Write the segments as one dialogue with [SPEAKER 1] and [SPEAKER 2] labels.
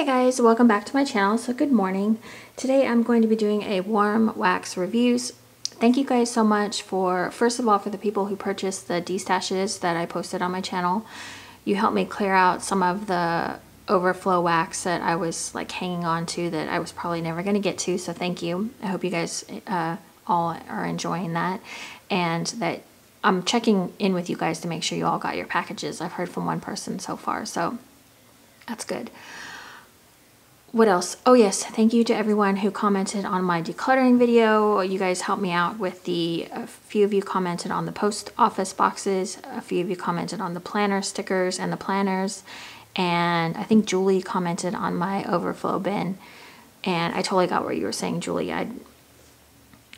[SPEAKER 1] Hey guys, welcome back to my channel. So good morning. Today I'm going to be doing a warm wax reviews. Thank you guys so much for, first of all, for the people who purchased the destashes that I posted on my channel. You helped me clear out some of the overflow wax that I was like hanging on to that I was probably never going to get to, so thank you. I hope you guys all are enjoying that, and that I'm checking in with you guys to make sure you all got your packages. I've heard from one person so far, so that's good. What else? Oh yes, thank you to everyone who commented on my decluttering video. You guys helped me out with a few of you commented on the post office boxes, a few of you commented on the planner stickers and the planners, and I think Julie commented on my overflow bin, and I totally got what you were saying, Julie.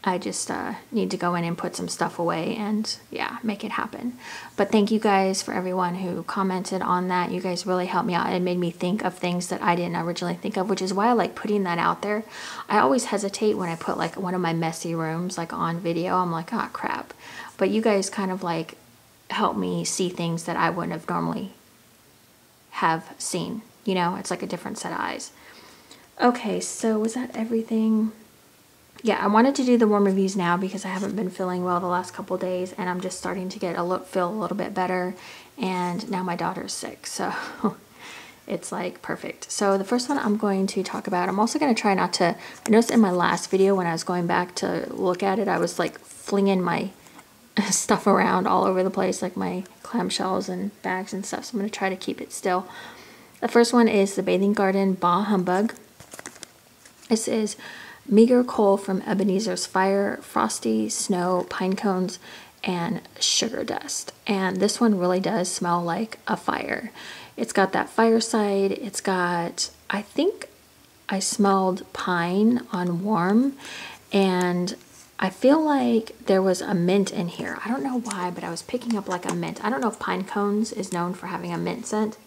[SPEAKER 1] I just need to go in and put some stuff away and yeah, make it happen. But thank you guys for everyone who commented on that. You guys really helped me out. It made me think of things that I didn't originally think of, which is why I like putting that out there. I always hesitate when I put like one of my messy rooms like on video. I'm like, oh crap. But you guys kind of like help me see things that I wouldn't have normally have seen. You know, it's like a different set of eyes. Okay, so was that everything? Yeah, I wanted to do the warm reviews now because I haven't been feeling well the last couple days, and I'm just starting to get feel a little bit better, and now my daughter's sick, so it's like perfect. So the first one I'm going to talk about, I'm also going to try not to, I noticed in my last video when I was going back to look at it, I was like flinging my stuff around all over the place, like my clamshells and bags and stuff, so I'm going to try to keep it still. The first one is the Bathing Garden Bah Humbug. This is meager coal from Ebenezer's Fire, frosty snow, pine cones, and sugar dust. And this one really does smell like a fire. It's got that fireside. It's got, I think I smelled pine on warm, and I feel like there was a mint in here. I don't know why, but I was picking up like a mint. I don't know if pine cones is known for having a mint scent.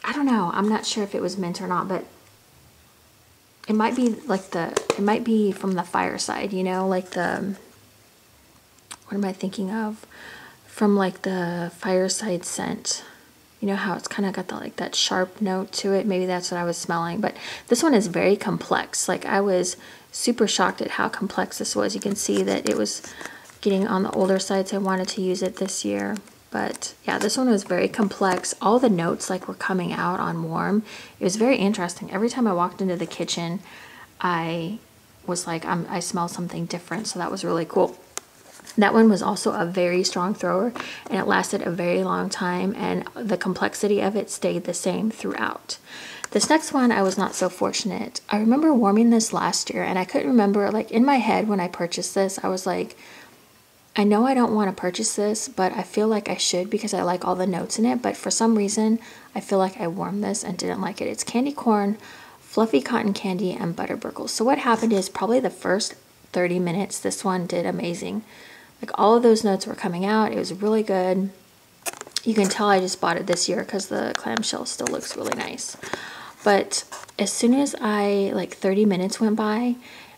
[SPEAKER 1] I don't know. I'm not sure if it was mint or not, but it might be like it might be from the fireside, you know, like the, what am I thinking of? From like the fireside scent. You know how it's kind of got the, like that sharp note to it? Maybe that's what I was smelling. But this one is very complex. Like I was super shocked at how complex this was. You can see that it was getting on the older side, so I wanted to use it this year. But yeah, this one was very complex. All the notes like were coming out on warm. It was very interesting. Every time I walked into the kitchen, I was like, I smell something different. So that was really cool. That one was also a very strong thrower, and it lasted a very long time, and the complexity of it stayed the same throughout. This next one, I was not so fortunate. I remember warming this last year, and I couldn't remember, like in my head when I purchased this, I was like, I know I don't want to purchase this, but I feel like I should because I like all the notes in it. But for some reason, I feel like I warmed this and didn't like it. It's candy corn, fluffy cotton candy, and butterburkles. So what happened is probably the first 30 minutes, this one did amazing. Like all of those notes were coming out. It was really good. You can tell I just bought it this year because the clamshell still looks really nice. But as soon as like 30 minutes went by,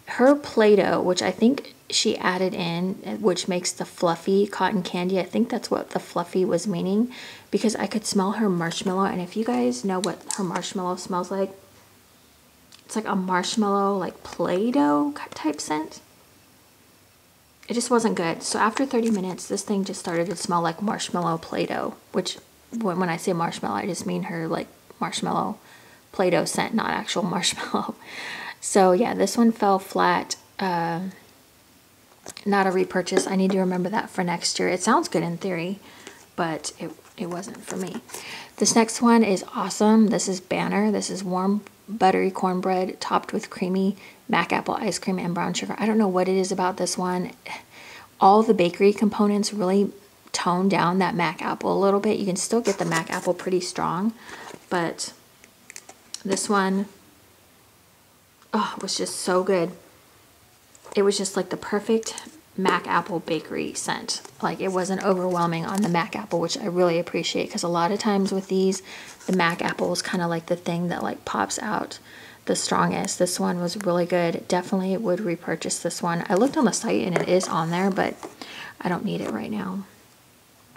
[SPEAKER 1] her Play-Doh, which I think she added in, which makes the fluffy cotton candy. I think that's what the fluffy was meaning, because I could smell her marshmallow. And if you guys know what her marshmallow smells like, it's like a marshmallow, like Play-Doh type scent. It just wasn't good. So after 30 minutes, this thing just started to smell like marshmallow Play-Doh, which when I say marshmallow, I just mean her like marshmallow Play-Doh scent, not actual marshmallow. So yeah, this one fell flat. Not a repurchase. I need to remember that for next year. It sounds good in theory, but it wasn't for me. This next one is awesome. This is Banner. This is warm buttery cornbread topped with creamy mac apple ice cream and brown sugar. I don't know what it is about this one. All the bakery components really tone down that mac apple a little bit. You can still get the mac apple pretty strong, but this one, oh, it was just so good. It was just like the perfect mac apple bakery scent. Like it wasn't overwhelming on the mac apple, which I really appreciate, because a lot of times with these, the mac apple is kind of like the thing that like pops out the strongest. This one was really good. Definitely would repurchase this one. I looked on the site and it is on there, but I don't need it right now.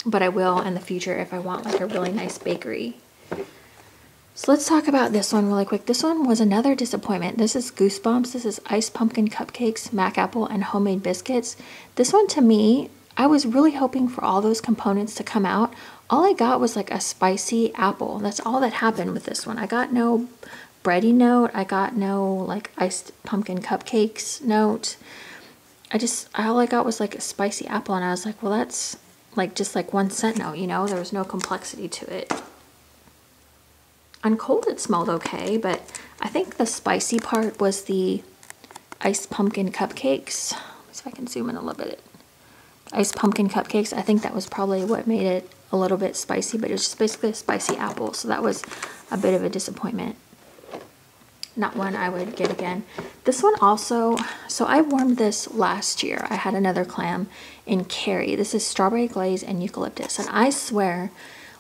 [SPEAKER 1] But I will in the future if I want like a really nice bakery So let's talk about this one really quick. This one was another disappointment. This is Goosebumps. This is iced pumpkin cupcakes, mac apple, and homemade biscuits. This one, to me, I was really hoping for all those components to come out. All I got was like a spicy apple. That's all that happened with this one. I got no bready note. I got no like iced pumpkin cupcakes note. All I got was like a spicy apple, and I was like, well, that's like just like 1 cent note, you know? There was no complexity to it. On cold, it smelled okay, but I think the spicy part was the iced pumpkin cupcakes. Let's see if I can zoom in a little bit. Iced pumpkin cupcakes, I think that was probably what made it a little bit spicy, but it's just basically a spicy apple, so that was a bit of a disappointment. Not one I would get again. This one also, so I warmed this last year. I had another clam in Carrie. This is strawberry glaze and eucalyptus, and I swear,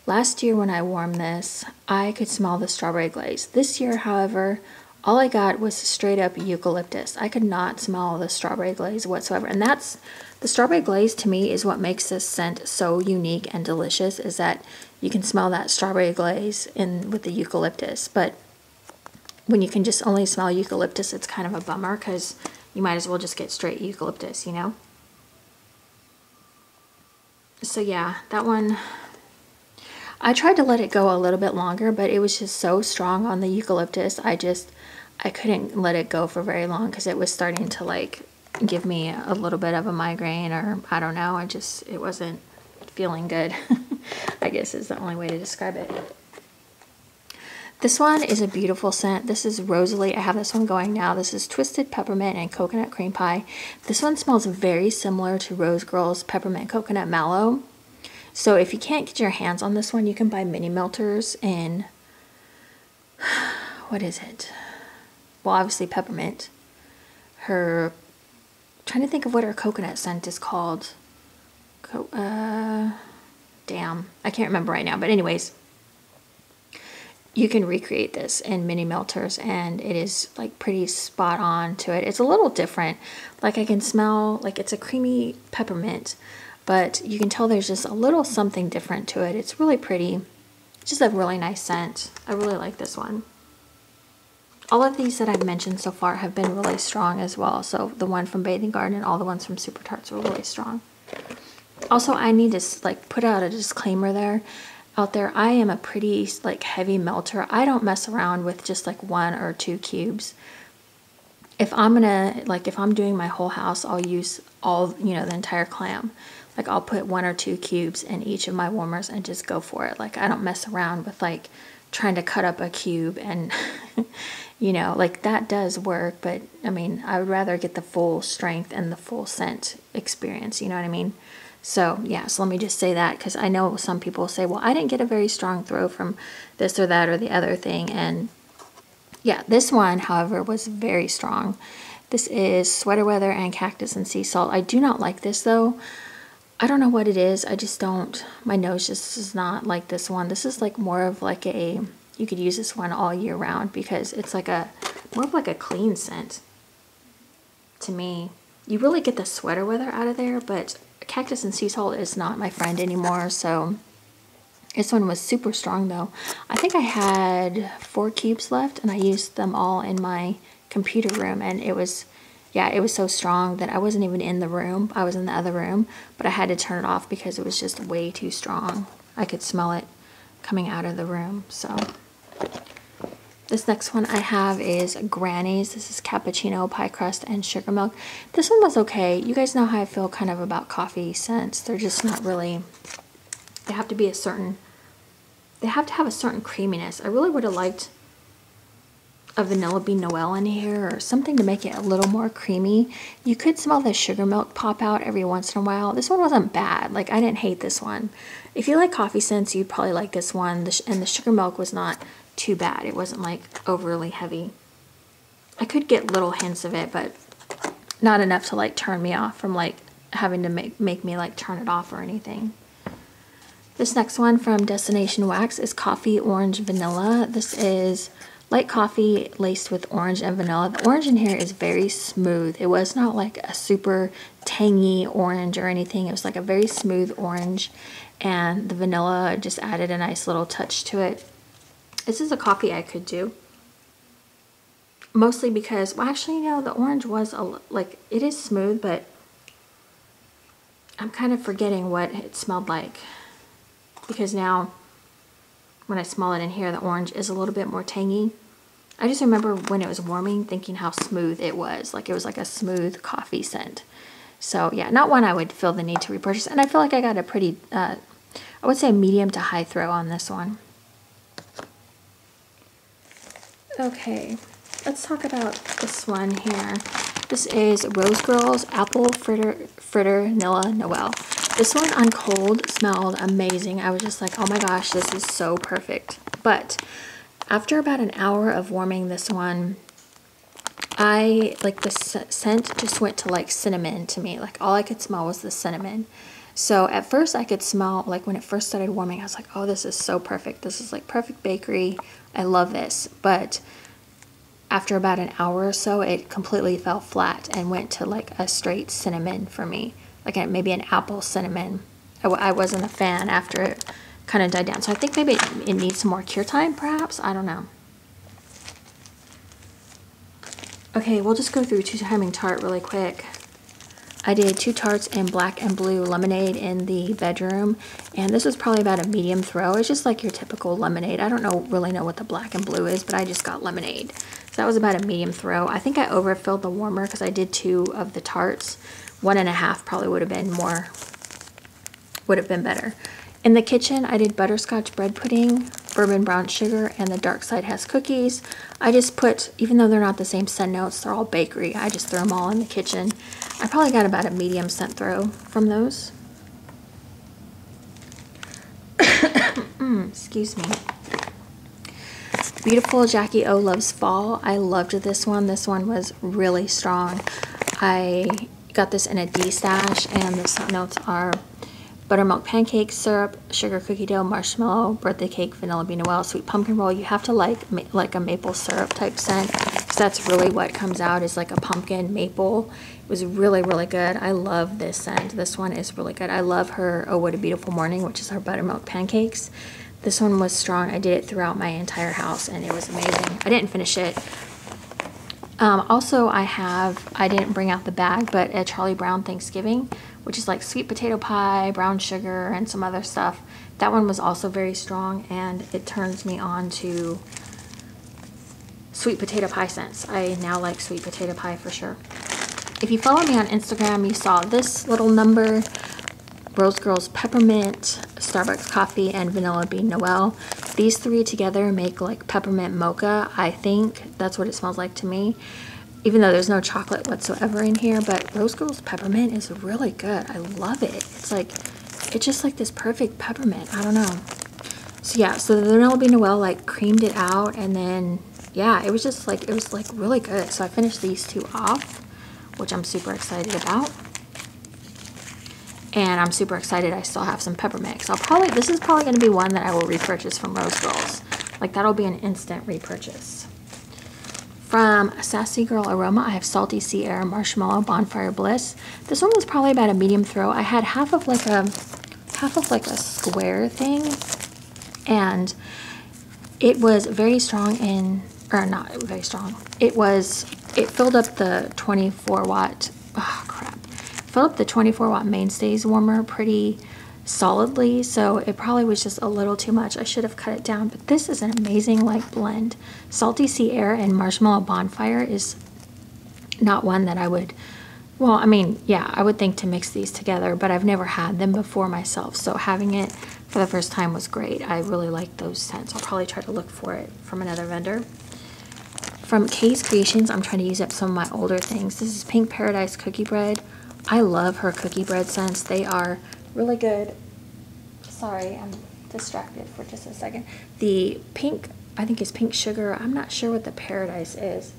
[SPEAKER 1] last year when I warmed this, I could smell the strawberry glaze. This year, however, all I got was straight up eucalyptus. I could not smell the strawberry glaze whatsoever. And that's, the strawberry glaze to me is what makes this scent so unique and delicious, is that you can smell that strawberry glaze in with the eucalyptus. But when you can just only smell eucalyptus, it's kind of a bummer because you might as well just get straight eucalyptus, you know? So yeah, that one, I tried to let it go a little bit longer, but it was just so strong on the eucalyptus. I couldn't let it go for very long because it was starting to like give me a little bit of a migraine, or I don't know. It wasn't feeling good. I guess is the only way to describe it. This one is a beautiful scent. This is Rosalie. I have this one going now. This is Twisted Peppermint and Coconut Cream Pie. This one smells very similar to Rose Girl's Peppermint Coconut Mallow. So if you can't get your hands on this one, you can buy mini melters in, what is it? Well, obviously Peppermint. Trying to think of what her coconut scent is called. Damn, I can't remember right now. But anyways, you can recreate this in mini melters, and it is like pretty spot on to it. It's a little different. Like I can smell, like it's a creamy peppermint, but you can tell there's just a little something different to it. It's really pretty. It's just a really nice scent. I really like this one. All of these that I've mentioned so far have been really strong as well. So the one from Bathing Garden and all the ones from Super Tarts were really strong. Also, I need to like put out a disclaimer out there. I am a pretty like heavy melter. I don't mess around with just like 1 or 2 cubes. If I'm doing my whole house, I'll use all, you know, the entire clam. Like I'll put 1 or 2 cubes in each of my warmers and just go for it. Like I don't mess around with like trying to cut up a cube and you know, like that does work, but I mean, I would rather get the full strength and the full scent experience, you know what I mean? So yeah, so let me just say that, because I know some people say, well, I didn't get a very strong throw from this or that or the other thing, and yeah, this one, however, was very strong. This is Sweater Weather and Cactus and Sea Salt. I do not like this though. I don't know what it is. I just don't, my nose just is not like this one. This is like more of like a, you could use this one all year round because it's like more of like a clean scent to me. You really get the Sweater Weather out of there, but Cactus and Sea Salt is not my friend anymore, so this one was super strong though. I think I had 4 cubes left and I used them all in my computer room, and it was, yeah, it was so strong that I wasn't even in the room. I was in the other room, but I had to turn it off because it was just way too strong. I could smell it coming out of the room, so. This next one I have is Granny's. This is cappuccino, pie crust, and sugar milk. This one was okay. You guys know how I feel kind of about coffee scents. They're just not really, they have to be they have to have a certain creaminess. I really would have liked a vanilla bean Noel in here or something to make it a little more creamy. You could smell the sugar milk pop out every once in a while. This one wasn't bad. Like, I didn't hate this one. If you like coffee scents, you'd probably like this one. And the sugar milk was not too bad. It wasn't like overly heavy. I could get little hints of it, but not enough to like turn me off from like having to make me like turn it off or anything. This next one from Destination Wax is Coffee Orange Vanilla. This is light coffee laced with orange and vanilla. The orange in here is very smooth. It was not like a super tangy orange or anything. It was like a very smooth orange, and the vanilla just added a nice little touch to it. This is a coffee I could do. Mostly because, well, actually, you know, the orange was, like, it is smooth, but I'm kind of forgetting what it smelled like. Because now, when I smell it in here, the orange is a little bit more tangy. I just remember when it was warming, thinking how smooth it was. Like, it was like a smooth coffee scent. So, yeah, not one I would feel the need to repurchase. And I feel like I got a pretty, I would say medium to high throw on this one. Okay, let's talk about this one here. This is Rose Girls Apple Fritter Nilla Noel. This one on cold smelled amazing. I was just like, oh my gosh, this is so perfect. But after about an hour of warming this one, the scent just went to like cinnamon to me. Like all I could smell was the cinnamon. So at first I could smell, like when it first started warming, I was like, oh, this is so perfect. This is like perfect bakery. I love this. But after about an hour or so, it completely fell flat and went to like a straight cinnamon for me. Like maybe an apple cinnamon. I wasn't a fan after it kind of died down. So I think maybe it needs some more cure time, perhaps. I don't know. Okay, we'll just go through two timing Tart really quick. I did 2 tarts in black and blue lemonade in the bedroom, and this was probably about a medium throw. It's just like your typical lemonade. I don't really know what the black and blue is, but I just got lemonade. So that was about a medium throw. I think I overfilled the warmer because I did 2 of the tarts. 1.5 probably would have been better. In the kitchen, I did butterscotch bread pudding, bourbon brown sugar, and the dark side has cookies. I just put, even though they're not the same scent notes, they're all bakery, I just threw them all in the kitchen. I probably got about a medium scent throw from those. Excuse me. Beautiful Jackie O Loves Fall. I loved this one. This one was really strong. I got this in a D stash, and the scent notes are buttermilk pancakes, syrup, sugar cookie dough, marshmallow, birthday cake, vanilla bean noel, sweet pumpkin roll. You have to like a maple syrup type scent, because that's really what comes out, is like a pumpkin maple. It was really, really good. I love this scent. This one is really good. I love her Oh What a Beautiful Morning, which is her buttermilk pancakes. This one was strong. I did it throughout my entire house, and it was amazing. I didn't finish it. Also, I didn't bring out the bag, but a Charlie Brown Thanksgiving, which is like sweet potato pie, brown sugar, and some other stuff. That one was also very strong, and it turns me on to sweet potato pie scents. I now like sweet potato pie for sure. If you follow me on Instagram, you saw this little number, Rose Girls Peppermint, Starbucks Coffee, and Vanilla Bean Noel. These 3 together make like Peppermint Mocha. I think that's what it smells like to me, even though there's no chocolate whatsoever in here. But Rose Girls Peppermint is really good. I love it. It's just like this perfect peppermint. I don't know. So yeah, so the Vanilla Bean Noel like creamed it out, and then yeah, it was really good. So I finished these 2 off, which I'm super excited about. And I'm super excited I still have some peppermint. So this is probably going to be one that I will repurchase from Rose Girls. Like, that'll be an instant repurchase. From Sassy Girl Aroma, I have Salty Sea Air, Marshmallow, Bonfire Bliss. This one was probably about a medium throw. I had half of like a square thing, and it was very strong or not very strong. It filled up the 24 watt, oh crap. Filled up the 24 watt mainstays warmer pretty solidly, so it probably was just a little too much. I should have cut it down, but this is an amazing like blend. Salty Sea Air and Marshmallow Bonfire is not one that I would, well, I mean, yeah, I would think to mix these together, but I've never had them before myself, so having it for the first time was great. I really like those scents. I'll probably try to look for it from another vendor. From Kay's Creations, I'm trying to use up some of my older things. This is Pink Paradise Cookie Bread. I love her cookie bread scents. They are really good. Sorry, I'm distracted for just a second. The pink, I think is pink sugar. I'm not sure what the Paradise is.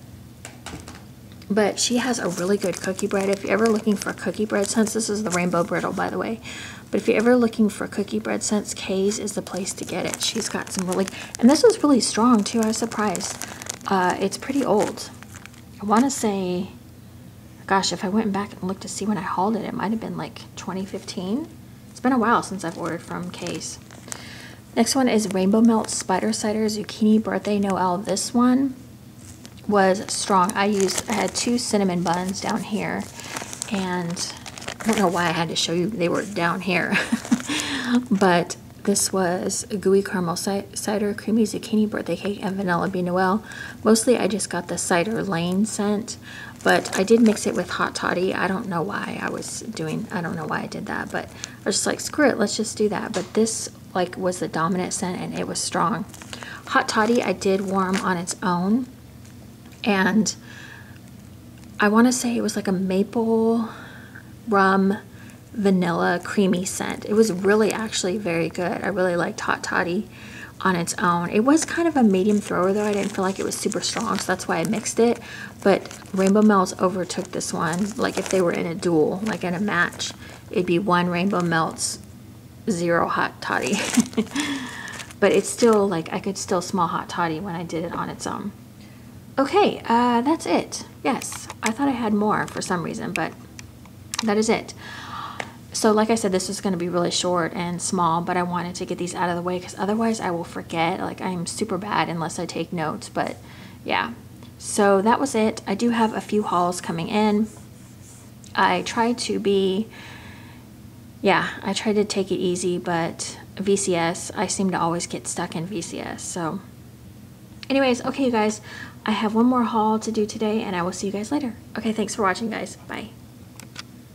[SPEAKER 1] But she has a really good cookie bread. If you're ever looking for cookie bread scents, this is the Rainbow Brittle, by the way. But if you're ever looking for cookie bread scents, Kay's is the place to get it. She's got some really, and this was really strong too. I was surprised. It's pretty old. I want to say, gosh, if I went back and looked to see when I hauled it, it might have been like 2015. It's been a while since I've ordered from Kay's. Next one is Rainbow Melt Spider Cider Zucchini Birthday Noel. This one was strong. I had 2 cinnamon buns down here, and I don't know why I had to show you they were down here. But this was gooey caramel cider, creamy zucchini birthday cake, and vanilla bean noel. Mostly I just got the cider lane scent, but I did mix it with hot toddy. I don't know why I don't know why I did that, but I was just like, screw it, let's just do that. But this like was the dominant scent and it was strong. Hot toddy I did warm on its own, and I want to say it was like a maple rum vanilla creamy scent. It was really actually very good. I really liked hot toddy on its own. It was kind of a medium thrower though. I didn't feel like it was super strong, so that's why I mixed it. But Rainbow Melts overtook this one. Like if they were in a duel, like in a match, it'd be 1 Rainbow Melts, 0 hot toddy. But it's still like I could still smell hot toddy when I did it on its own. Okay, that's it. Yes, I thought I had more for some reason, but that is it. So like I said, this is going to be really short and small, but I wanted to get these out of the way because otherwise I will forget. Like I'm super bad unless I take notes, but yeah. So that was it. I do have a few hauls coming in. I tried to take it easy, but VCS, I seem to always get stuck in VCS. So anyways, okay you guys, I have one more haul to do today and I will see you guys later. Okay, thanks for watching guys. Bye.